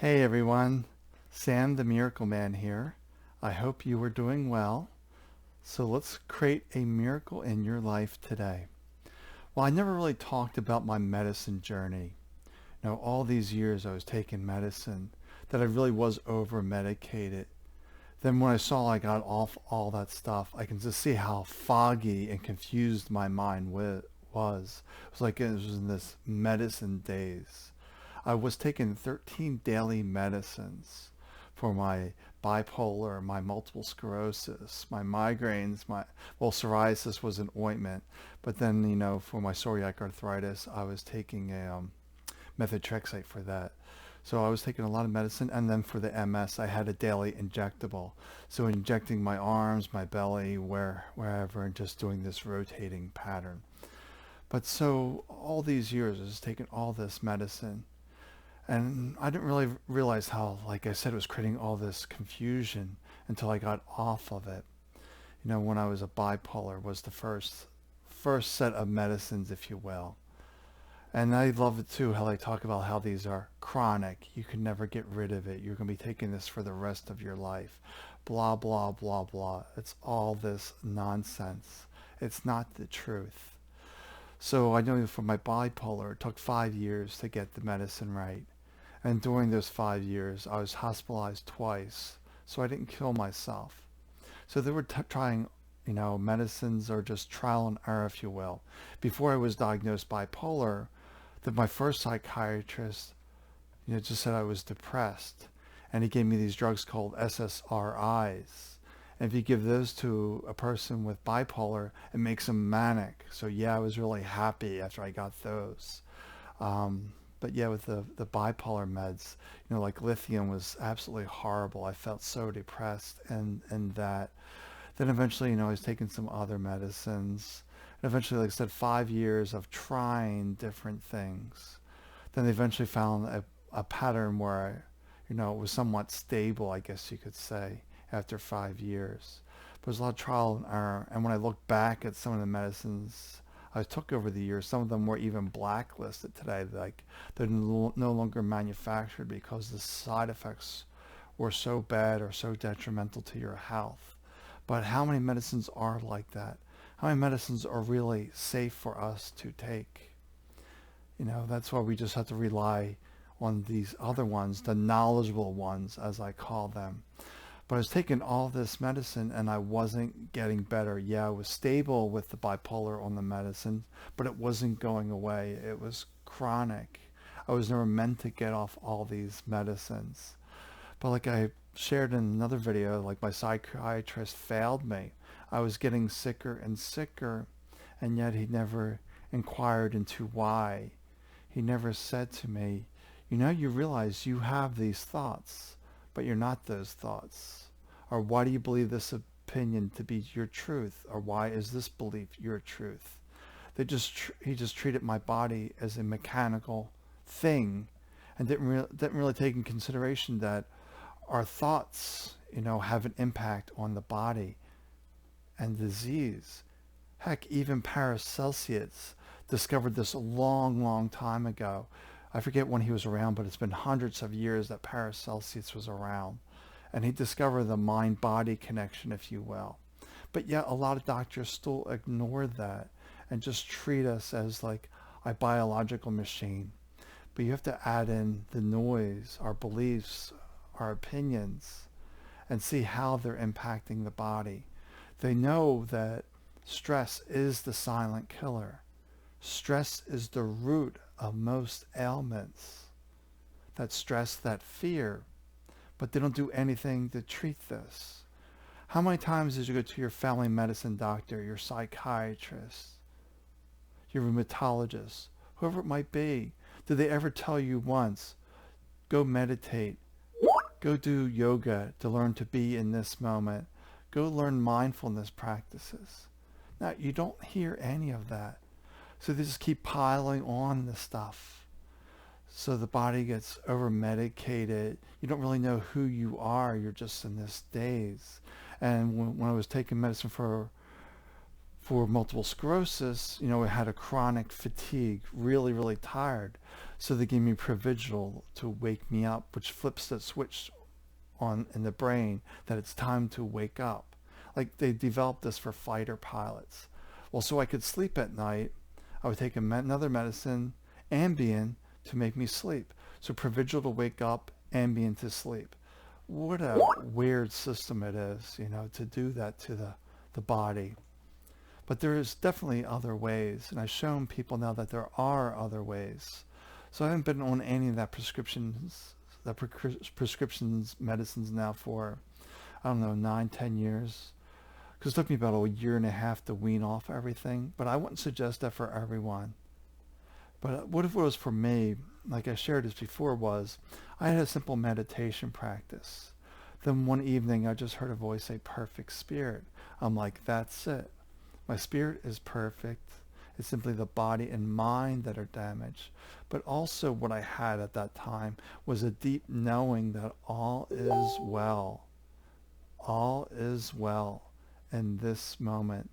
Hey everyone, Sam the Miracle Man here. I hope you are doing well. So let's create a miracle in your life today. Well, I never really talked about my medicine journey. All these years I was taking medicine that I really was over medicated. Then when I saw I got off all that stuff, I can just see how foggy and confused my mind was. It was like it was in this medicine daze. I was taking 13 daily medicines for my bipolar, my multiple sclerosis, my migraines, psoriasis was an ointment, but then, for my psoriatic arthritis, I was taking a methotrexate for that. So I was taking a lot of medicine, and then for the MS, I had a daily injectable. So injecting my arms, my belly, wherever, and just doing this rotating pattern. But so all these years, I was taking all this medicine, and I didn't really realize how, like I said, it was creating all this confusion until I got off of it. When I was a bipolar was the first set of medicines, if you will. And I love it too, how they talk about how these are chronic. You can never get rid of it. You're going to be taking this for the rest of your life. Blah, blah, blah, blah. It's all this nonsense. It's not the truth. So I know for my bipolar, it took 5 years to get the medicine right. And during those 5 years, I was hospitalized twice, so I didn't kill myself. So they were trying, medicines or just trial and error, if you will. Before I was diagnosed bipolar, my first psychiatrist, just said I was depressed, and he gave me these drugs called SSRIs. And if you give those to a person with bipolar, it makes them manic. So yeah, I was really happy after I got those. But yeah, with the bipolar meds, like lithium was absolutely horrible. I felt so depressed and that. Then eventually, I was taking some other medicines. And eventually, like I said, 5 years of trying different things. Then they eventually found a pattern where it was somewhat stable, I guess you could say, after 5 years. But there's a lot of trial and error. And when I look back at some of the medicines I took over the years, some of them were even blacklisted today. Like they're no longer manufactured because the side effects were so bad or so detrimental to your health. But how many medicines are like that? How many medicines are really safe for us to take? That's why we just have to rely on these other ones, the knowledgeable ones, as I call them. But I was taking all this medicine and I wasn't getting better. Yeah, I was stable with the bipolar on the medicine, but it wasn't going away. It was chronic. I was never meant to get off all these medicines. But like I shared in another video, like my psychiatrist failed me. I was getting sicker and sicker, and yet he never inquired into why. He never said to me, you realize you have these thoughts, but you're not those thoughts. Or why do you believe this opinion to be your truth? Or why is this belief your truth? He just treated my body as a mechanical thing, and didn't really take in consideration that our thoughts, have an impact on the body and disease. Heck, even Paracelsus discovered this a long, long time ago. I forget when he was around, but it's been hundreds of years that Paracelsus was around. And he discovered the mind-body connection, if you will. But yet a lot of doctors still ignore that and just treat us as like a biological machine. But you have to add in the noise, our beliefs, our opinions, and see how they're impacting the body. They know that stress is the silent killer. Stress is the root of most ailments. That stress, that fear. But they don't do anything to treat this. How many times did you go to your family medicine doctor, your psychiatrist, your rheumatologist, whoever it might be? Did they ever tell you once, go meditate, go do yoga to learn to be in this moment, go learn mindfulness practices? Now, you don't hear any of that. So they just keep piling on the stuff. So the body gets over medicated. You don't really know who you are. You're just in this daze. And when I was taking medicine for For multiple sclerosis, I had a chronic fatigue, really, really tired. So they gave me Provigil to wake me up, which flips that switch on in the brain that it's time to wake up. Like they developed this for fighter pilots. Well, so I could sleep at night, I would take another medicine, Ambien, to make me sleep. So Provigil to wake up, Ambien to sleep. What a weird system it is, to do that to the body. But there is definitely other ways, and I've shown people now that there are other ways. So I haven't been on any of that prescriptions medicines now for, I don't know, 9, 10 years. Because it took me about a year and a half to wean off everything. But I wouldn't suggest that for everyone. But what if it was for me, like I shared this before, was I had a simple meditation practice. Then one evening I just heard a voice say, perfect spirit. I'm like, that's it. My spirit is perfect. It's simply the body and mind that are damaged. But also what I had at that time was a deep knowing that all is well. All is well in this moment.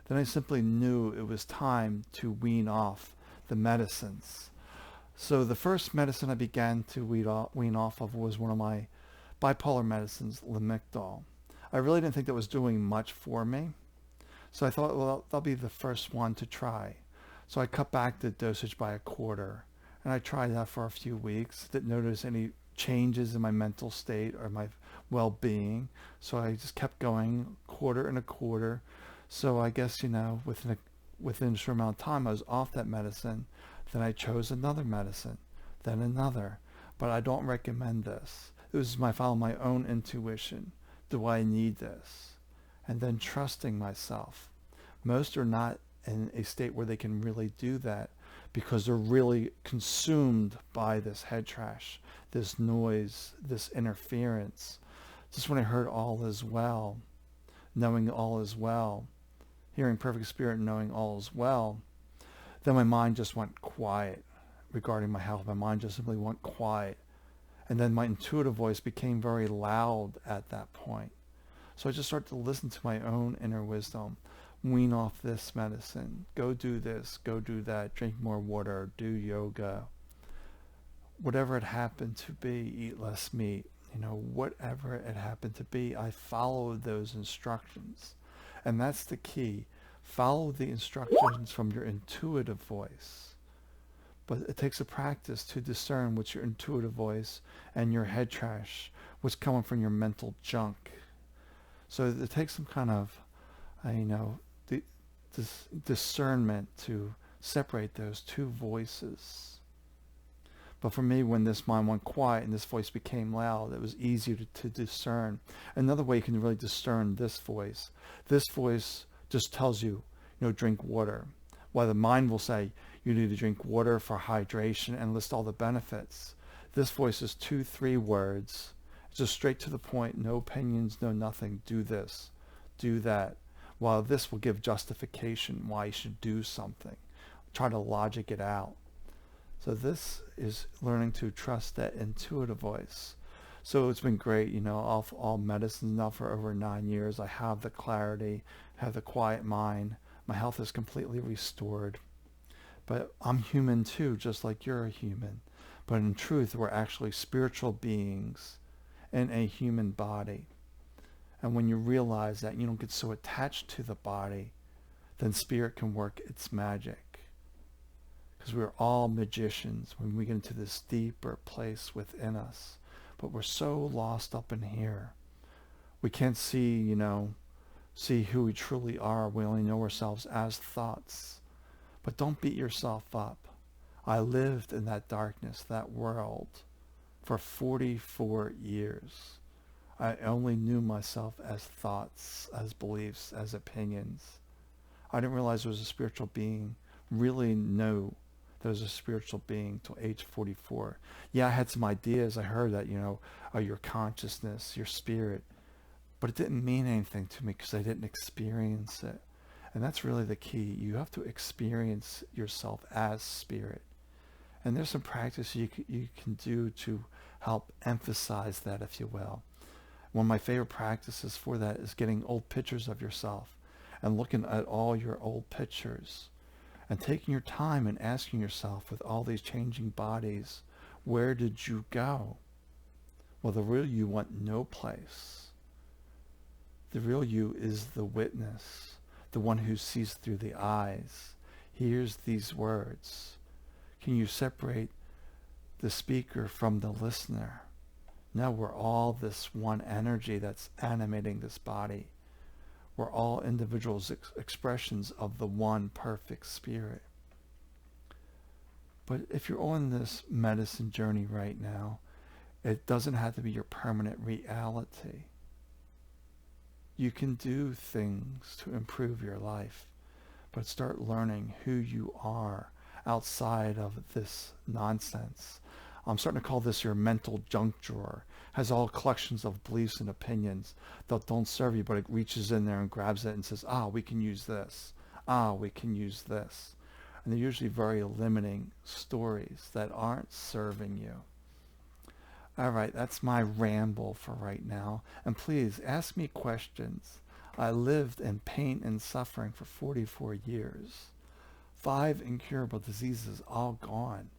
Then I simply knew it was time to wean off the medicines. So the first medicine I began to wean off of was one of my bipolar medicines, Lamictal. I really didn't think that was doing much for me. So I thought, well, that'll be the first one to try. So I cut back the dosage by a quarter. And I tried that for a few weeks. Didn't notice any changes in my mental state or my well-being. So I just kept going, quarter and a quarter. So I guess, within a short amount of time, I was off that medicine. Then I chose another medicine, then another. But I don't recommend this. It was following my own intuition. Do I need this? And then trusting myself. Most are not in a state where they can really do that because they're really consumed by this head trash, this noise, this interference. Just when I heard all is well, knowing all is well, hearing perfect spirit, knowing all is well, then my mind just went quiet regarding my health. My mind just simply went quiet. And then my intuitive voice became very loud at that point. So I just started to listen to my own inner wisdom. Wean off this medicine. Go do this. Go do that. Drink more water. Do yoga. Whatever it happened to be, eat less meat. Whatever it happened to be, I followed those instructions. And that's the key. Follow the instructions from your intuitive voice. But it takes a practice to discern what's your intuitive voice and your head trash, what's coming from your mental junk. So it takes some kind of, discernment to separate those two voices. But for me, when this mind went quiet and this voice became loud, it was easier to discern. Another way you can really discern this voice just tells you, drink water. While the mind will say, you need to drink water for hydration and list all the benefits. This voice is 2-3 words. It's just straight to the point, no opinions, no nothing. Do this, do that. While this will give justification why you should do something. Try to logic it out. So this is learning to trust that intuitive voice. So it's been great, off all medicines now for over 9 years. I have the clarity, have the quiet mind. My health is completely restored. But I'm human too, just like you're a human. But in truth, we're actually spiritual beings in a human body. And when you realize that, you don't get so attached to the body, then spirit can work its magic. Because we're all magicians when we get into this deeper place within us. But we're so lost up in here. We can't see, see who we truly are. We only know ourselves as thoughts. But don't beat yourself up. I lived in that darkness, that world, for 44 years. I only knew myself as thoughts, as beliefs, as opinions. I didn't realize there was a spiritual being. Really know there was a spiritual being till age 44. Yeah, I had some ideas. I heard that, your consciousness, your spirit. But it didn't mean anything to me because I didn't experience it. And that's really the key. You have to experience yourself as spirit. And there's some practice you can do to help emphasize that, if you will. One of my favorite practices for that is getting old pictures of yourself and looking at all your old pictures and taking your time and asking yourself, with all these changing bodies, where did you go? Well, the real you went no place. The real you is the witness, the one who sees through the eyes, hears these words. Can you separate the speaker from the listener? No, we're all this one energy that's animating this body. We're all individuals, expressions of the one perfect spirit. But if you're on this medicine journey right now, it doesn't have to be your permanent reality. You can do things to improve your life, but start learning who you are outside of this nonsense. I'm starting to call this your mental junk drawer. Has all collections of beliefs and opinions that don't serve you, but it reaches in there and grabs it and says, we can use this. We can use this. And they're usually very limiting stories that aren't serving you. All right, that's my ramble for right now. And please ask me questions. I lived in pain and suffering for 44 years. 5 incurable diseases all gone.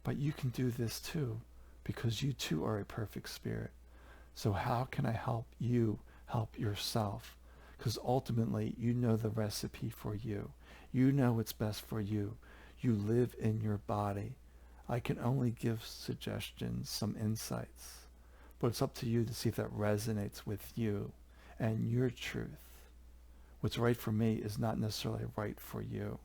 But you can do this too, because you too are a perfect spirit. So how can I help you help yourself? Because ultimately, you know the recipe for you. You know what's best for you. You live in your body. I can only give suggestions, some insights. But it's up to you to see if that resonates with you and your truth. What's right for me is not necessarily right for you.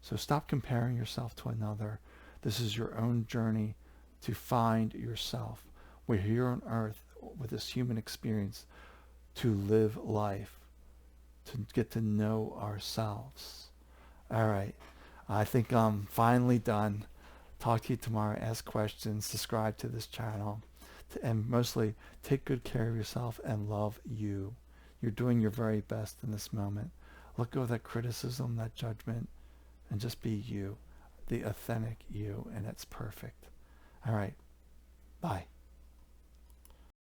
So stop comparing yourself to another. This is your own journey to find yourself. We're here on earth with this human experience to live life, to get to know ourselves. All right. I think I'm finally done. Talk to you tomorrow. Ask questions. Subscribe to this channel. And mostly, take good care of yourself and love you. You're doing your very best in this moment. Let go of that criticism, that judgment, and just be you, the authentic you, and it's perfect. All right. Bye.